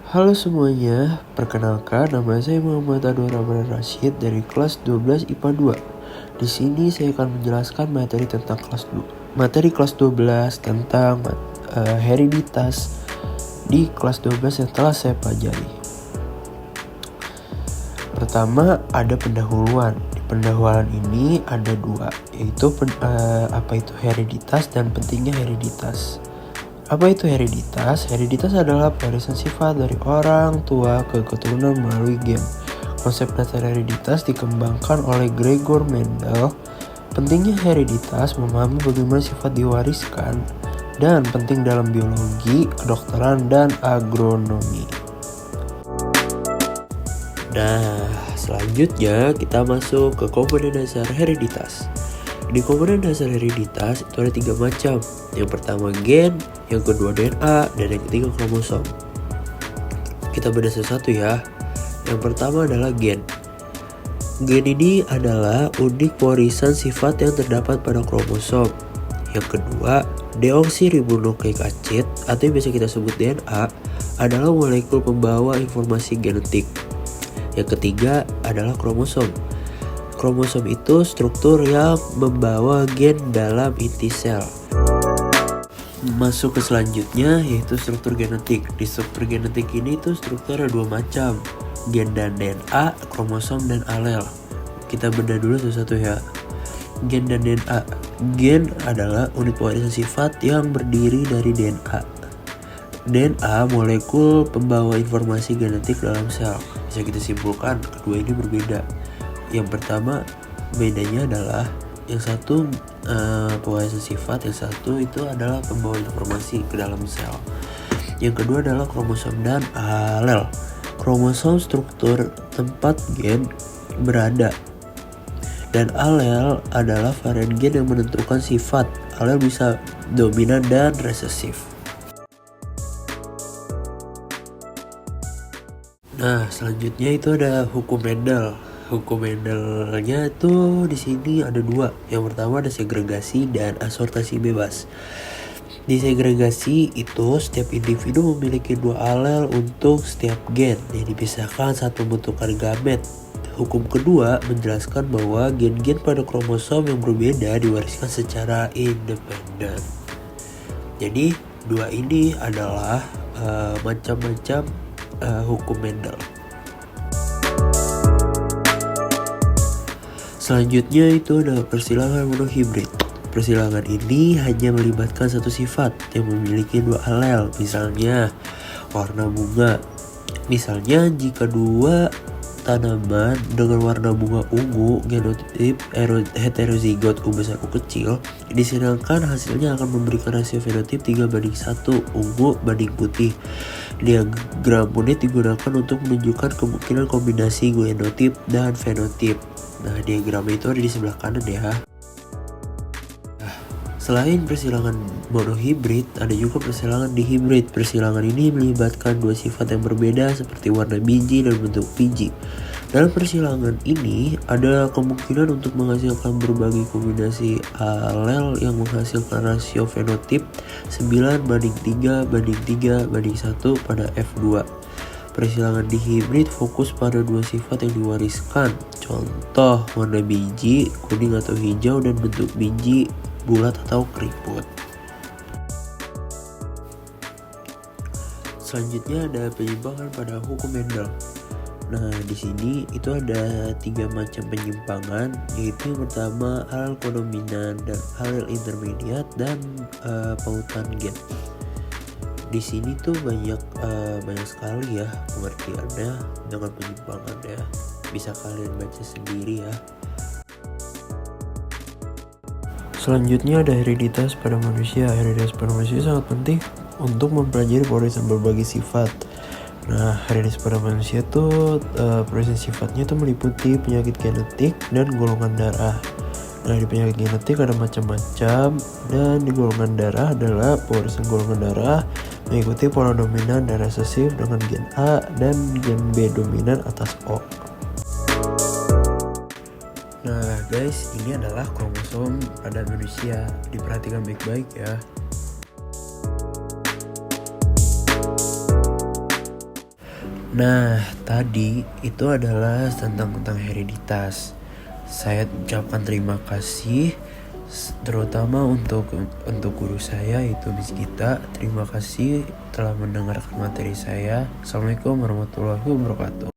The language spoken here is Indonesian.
Halo semuanya, perkenalkan nama saya Muhammad Anwar Ramadan Rashid dari kelas 12 IPA 2. Di sini saya akan menjelaskan materi kelas 12 tentang hereditas di kelas 12 yang telah saya pelajari. Pertama ada pendahuluan. Di pendahuluan ini ada dua, yaitu apa itu hereditas dan pentingnya hereditas. Apa itu hereditas? Hereditas adalah pewarisan sifat dari orang tua ke keturunan melalui gen. Konsep dasar hereditas dikembangkan oleh Gregor Mendel. Pentingnya hereditas memahami bagaimana sifat diwariskan dan penting dalam biologi, kedokteran, dan agronomi. Nah, selanjutnya kita masuk ke komponen dasar hereditas. Di komponen dasar hereditas itu ada 3 macam. Yang pertama gen, yang kedua DNA, dan yang ketiga kromosom. Kita bedah satu-satu ya. Yang pertama adalah gen. Gen ini adalah unit warisan sifat yang terdapat pada kromosom. Yang kedua, deoksiribonukleik acid atau yang biasa kita sebut DNA adalah molekul pembawa informasi genetik. Yang ketiga adalah kromosom. Kromosom itu struktur yang membawa gen dalam inti sel. Masuk ke selanjutnya yaitu struktur genetik. Di struktur genetik ini tuh struktur ada 2 macam, gen dan DNA, kromosom dan alel. Kita bedah dulu satu-satu ya. Gen dan DNA. Gen adalah unit warisan sifat yang berdiri dari DNA. DNA molekul pembawa informasi genetik dalam sel. Bisa kita simpulkan kedua ini berbeda. Yang pertama bedanya adalah yang satu pewarisan sifat, yang satu itu adalah pembawa informasi ke dalam sel. Yang kedua adalah kromosom dan alel. Kromosom struktur tempat gen berada, dan alel adalah varian gen yang menentukan sifat. Alel bisa dominan dan resesif. Nah, selanjutnya itu ada hukum Mendel. Hukum Mendelnya itu di sini ada 2. Yang pertama ada segregasi dan asortasi bebas. Di segregasi itu setiap individu memiliki 2 alel untuk setiap gen yang dipisahkan saat pembentukan gamet. Hukum kedua menjelaskan bahwa gen-gen pada kromosom yang berbeda diwariskan secara independen. Jadi 2 ini adalah macam-macam hukum Mendel. Selanjutnya itu ada persilangan monohibrid. Persilangan ini hanya melibatkan satu sifat yang memiliki 2 alel, misalnya warna bunga. Misalnya jika 2 tanaman dengan warna bunga ungu genotip heterozigot U besar U kecil, disilangkan hasilnya akan memberikan rasio fenotip 3:1 ungu banding putih. Diagram unit digunakan untuk menunjukkan kemungkinan kombinasi genotip dan fenotip. Nah, diagram itu ada di sebelah kanan ya. Nah, selain persilangan monohibrid, ada juga persilangan dihibrid. Persilangan ini melibatkan 2 sifat yang berbeda seperti warna biji dan bentuk biji. Dalam persilangan ini ada kemungkinan untuk menghasilkan berbagai kombinasi alel yang menghasilkan rasio fenotip 9:3:3:1 pada F2. Persilangan dihibrid fokus pada 2 sifat yang diwariskan. Contoh, warna biji kuning atau hijau dan bentuk biji bulat atau keriput. Selanjutnya ada penyimpangan pada hukum Mendel. Nah, di sini itu ada 3 macam penyimpangan, yaitu yang pertama alel kodominan dan alel intermediat dan pautan gen. Di sini tuh banyak sekali ya pengertiannya dengan penyimpangannya. Bisa kalian baca sendiri ya. Selanjutnya ada hereditas pada manusia. Hereditas pada manusia sangat penting untuk mempelajari pewarisan berbagai sifat. Nah, hereditas pada manusia tuh pewarisan sifatnya tuh meliputi penyakit genetik dan golongan darah. Nah, di penyakit genetik ada macam-macam, dan di golongan darah adalah pewarisan golongan darah mengikuti pola dominan dan resesif dengan gen A dan gen B dominan atas O. Nah guys, ini adalah kromosom pada manusia. Diperhatikan baik-baik ya. Nah, tadi itu adalah tentang hereditas. Saya ucapkan terima kasih terutama untuk guru saya yaitu Miss Gita. Terima kasih telah mendengarkan materi saya. Assalamualaikum warahmatullahi wabarakatuh.